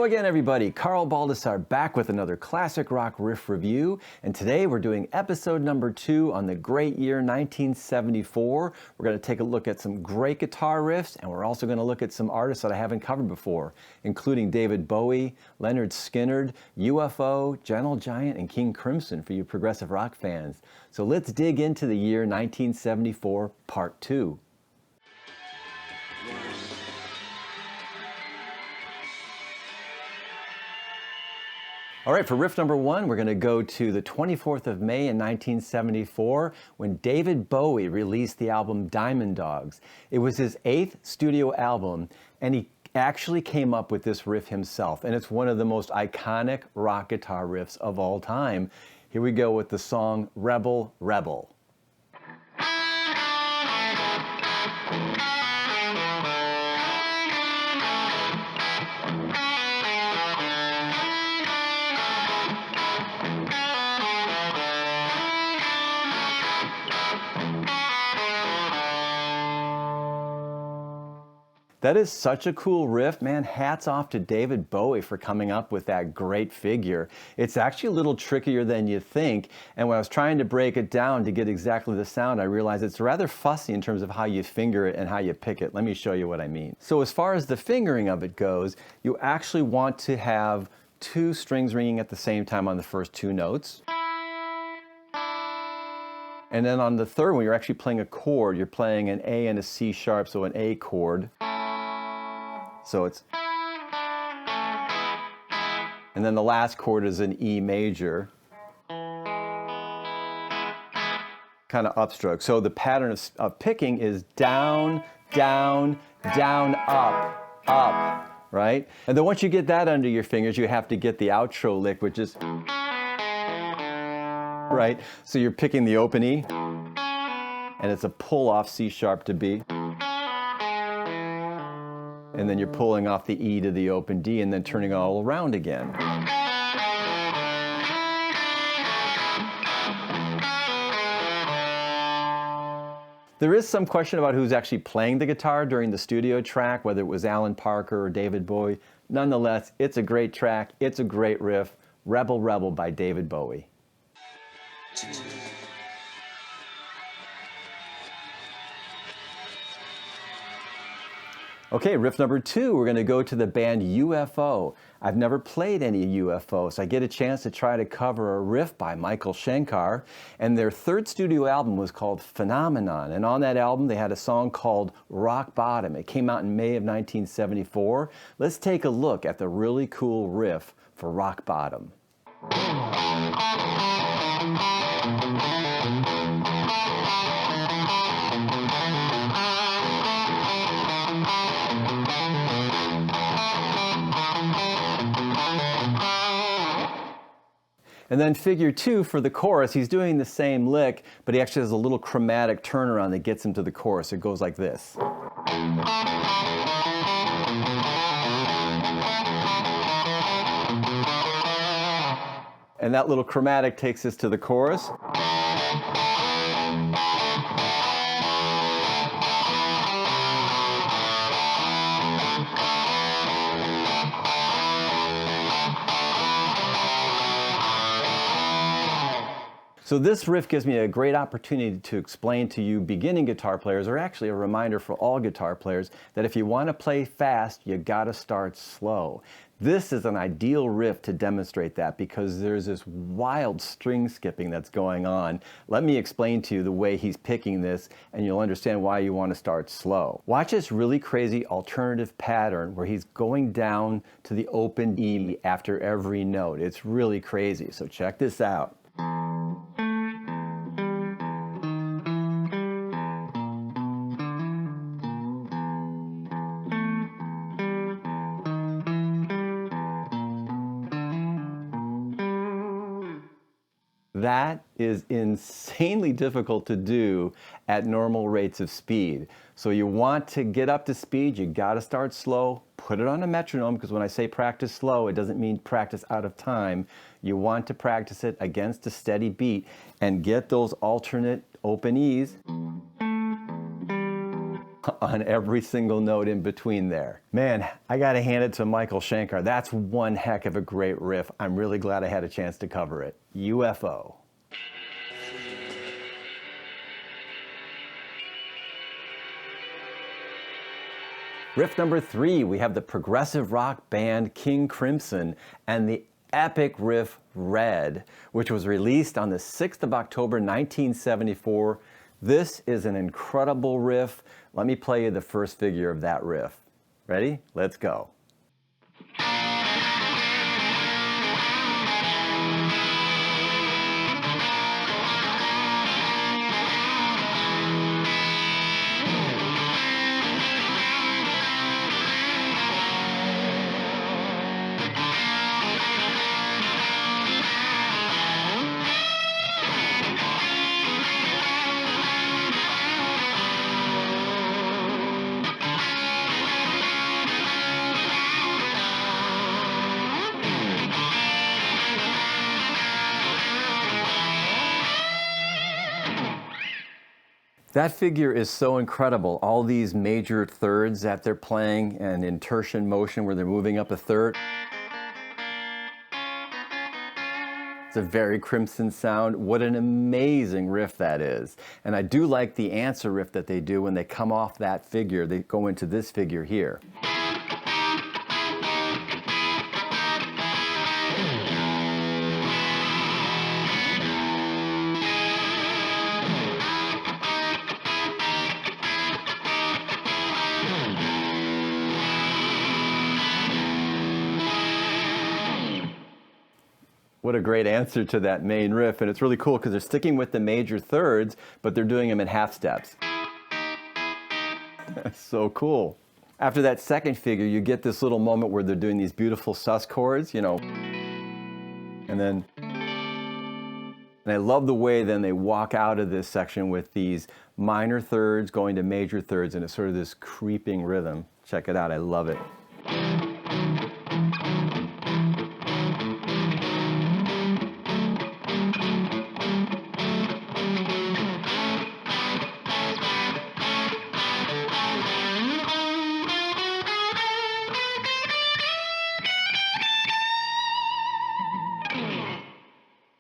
Hello again, everybody. Carl Baldassarre back with another classic rock riff review. And today we're doing episode number 2 on the great year 1974. We're going to take a look at some great guitar riffs, and we're also going to look at some artists that I haven't covered before, including David Bowie, Lynyrd Skynyrd, UFO, Gentle Giant, and King Crimson for you progressive rock fans. So let's dig into the year 1974, part 2. All right, for riff number 1, we're going to go to the 24th of May in 1974 when David Bowie released the album Diamond Dogs. It was his 8th studio album, and he actually came up with this riff himself, and it's one of the most iconic rock guitar riffs of all time. Here we go with the song Rebel, Rebel. That is such a cool riff, man. Hats off to David Bowie for coming up with that great figure. It's actually a little trickier than you think, and when I was trying to break it down to get exactly the sound, I realized it's rather fussy in terms of how you finger it and how you pick it. Let me show you what I mean. So as far as the fingering of it goes, you actually want to have 2 strings ringing at the same time on the first 2 notes. And then on the third one, you're actually playing a chord. You're playing an A and a C sharp, so an A chord. So it's, and then the last chord is an E major, kind of upstroke. So the pattern of picking is down, down, down, up, up, right? And then once you get that under your fingers, you have to get the outro lick, which is, right? So you're picking the open E, and it's a pull off C sharp to B. And then you're pulling off the E to the open D and then turning all around again. There is some question about who's actually playing the guitar during the studio track, whether it was Alan Parker or David Bowie. Nonetheless, it's a great track, it's a great riff. Rebel Rebel by David Bowie. Okay, riff number 2, we're going to go to the band UFO. I've never played any UFO, so I get a chance to try to cover a riff by Michael Schenker, and their 3rd studio album was called Phenomenon, and on that album they had a song called Rock Bottom. It came out in May of 1974. Let's take a look at the really cool riff for Rock Bottom. And then figure 2 for the chorus, he's doing the same lick, but he actually has a little chromatic turnaround that gets him to the chorus. It goes like this. And that little chromatic takes us to the chorus. So this riff gives me a great opportunity to explain to you beginning guitar players, or actually a reminder for all guitar players, that if you want to play fast, you gotta start slow. This is an ideal riff to demonstrate that because there's this wild string skipping that's going on. Let me explain to you the way he's picking this, and you'll understand why you want to start slow. Watch this really crazy alternative pattern where he's going down to the open E after every note. It's really crazy, so check this out. That is insanely difficult to do at normal rates of speed. So you want to get up to speed, you gotta start slow, put it on a metronome, because when I say practice slow, it doesn't mean practice out of time. You want to practice it against a steady beat and get those alternate open E's on every single note in between there. Man, I gotta hand it to Michael Schenker. That's one heck of a great riff. I'm really glad I had a chance to cover it. UFO. Riff number 3, we have the progressive rock band King Crimson and the epic riff Red, which was released on the 6th of October 1974. This is an incredible riff. Let me play you the first figure of that riff. Ready? Let's go. That figure is so incredible. All these major thirds that they're playing and in tertian motion where they're moving up a third. It's a very Crimson sound. What an amazing riff that is. And I do like the answer riff that they do when they come off that figure. They go into this figure here. What a great answer to that main riff, and it's really cool because they're sticking with the major thirds, but they're doing them in half steps. That's so cool. After that second figure, you get this little moment where they're doing these beautiful sus chords, you know, and I love the way then they walk out of this section with these minor thirds going to major thirds, and it's sort of this creeping rhythm. Check it out, I love it.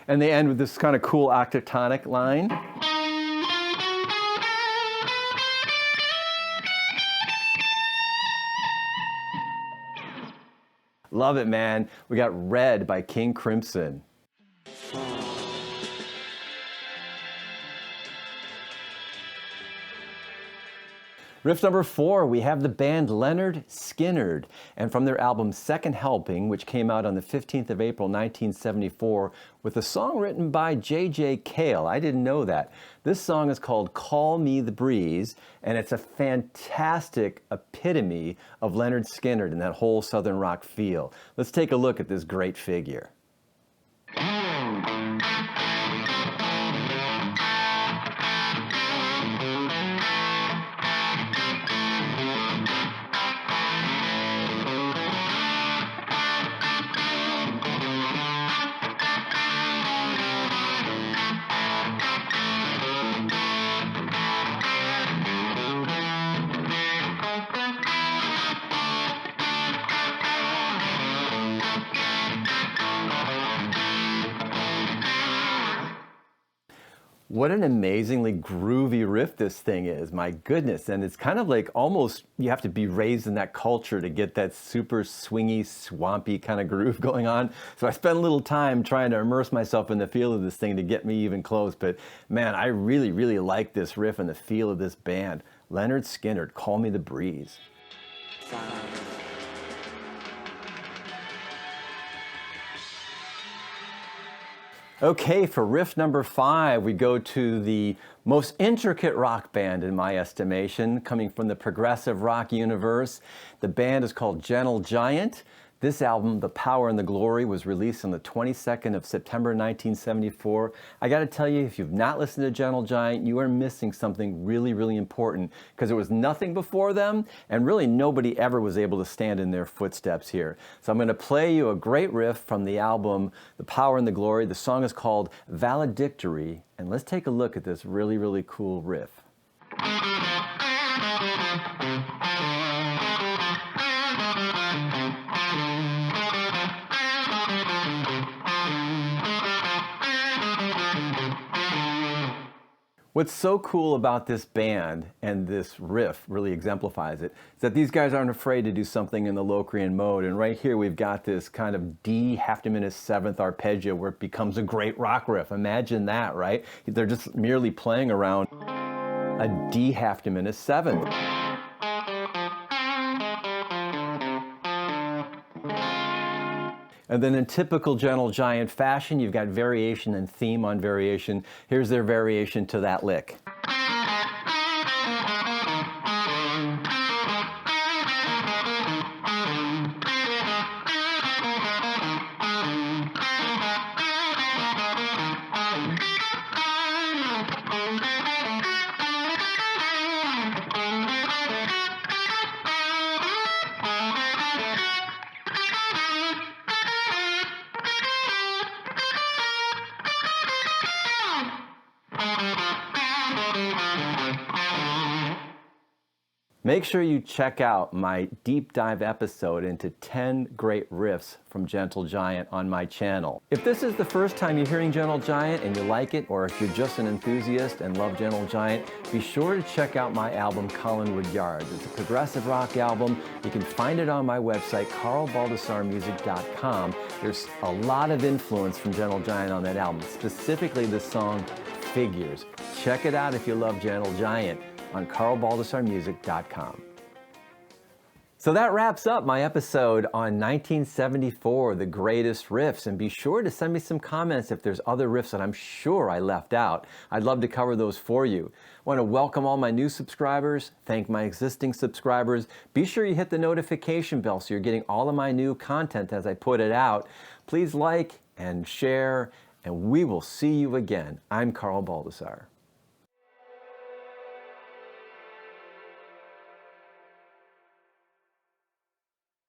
And they end with this kind of cool octatonic line. Love it, man. We got Red by King Crimson. Riff number 4, we have the band Lynyrd Skynyrd, and from their album Second Helping, which came out on the 15th of April 1974, with a song written by J.J. Cale. I didn't know that. This song is called Call Me the Breeze, and it's a fantastic epitome of Lynyrd Skynyrd and that whole Southern rock feel. Let's take a look at this great figure. What an amazingly groovy riff this thing is, my goodness. And it's kind of like almost, you have to be raised in that culture to get that super swingy, swampy kind of groove going on. So I spent a little time trying to immerse myself in the feel of this thing to get me even close. But man, I really, really like this riff and the feel of this band. Lynyrd Skynyrd, Call Me the Breeze. Okay, for riff number 5, we go to the most intricate rock band in my estimation, coming from the progressive rock universe. The band is called Gentle Giant. This album, The Power and the Glory, was released on the 22nd of September 1974. I gotta tell you, if you've not listened to Gentle Giant, you are missing something really, really important, because there was nothing before them, and really nobody ever was able to stand in their footsteps here. So I'm gonna play you a great riff from the album, The Power and the Glory. The song is called Valedictory, and let's take a look at this really, really cool riff. What's so cool about this band, and this riff really exemplifies it, is that these guys aren't afraid to do something in the Locrian mode. And right here we've got this kind of D half diminished seventh arpeggio where it becomes a great rock riff. Imagine that, right? They're just merely playing around a D half diminished seventh. And then in typical Gentle Giant fashion, you've got variation and theme on variation. Here's their variation to that lick. Make sure you check out my deep dive episode into 10 great riffs from Gentle Giant on my channel. If this is the first time you're hearing Gentle Giant and you like it, or if you're just an enthusiast and love Gentle Giant, be sure to check out my album Collinwood Yards. It's a progressive rock album. You can find it on my website, carlbaldassarremusic.com. There's a lot of influence from Gentle Giant on that album, specifically the song Figures. Check it out if you love Gentle Giant on carlbaldassarremusic.com. So that wraps up my episode on 1974, the greatest riffs, and be sure to send me some comments if there's other riffs that I'm sure I left out. I'd love to cover those for you. I want to welcome all my new subscribers, thank my existing subscribers. Be sure you hit the notification bell so you're getting all of my new content as I put it out. Please like and share, and we will see you again. I'm Carl Baldassarre.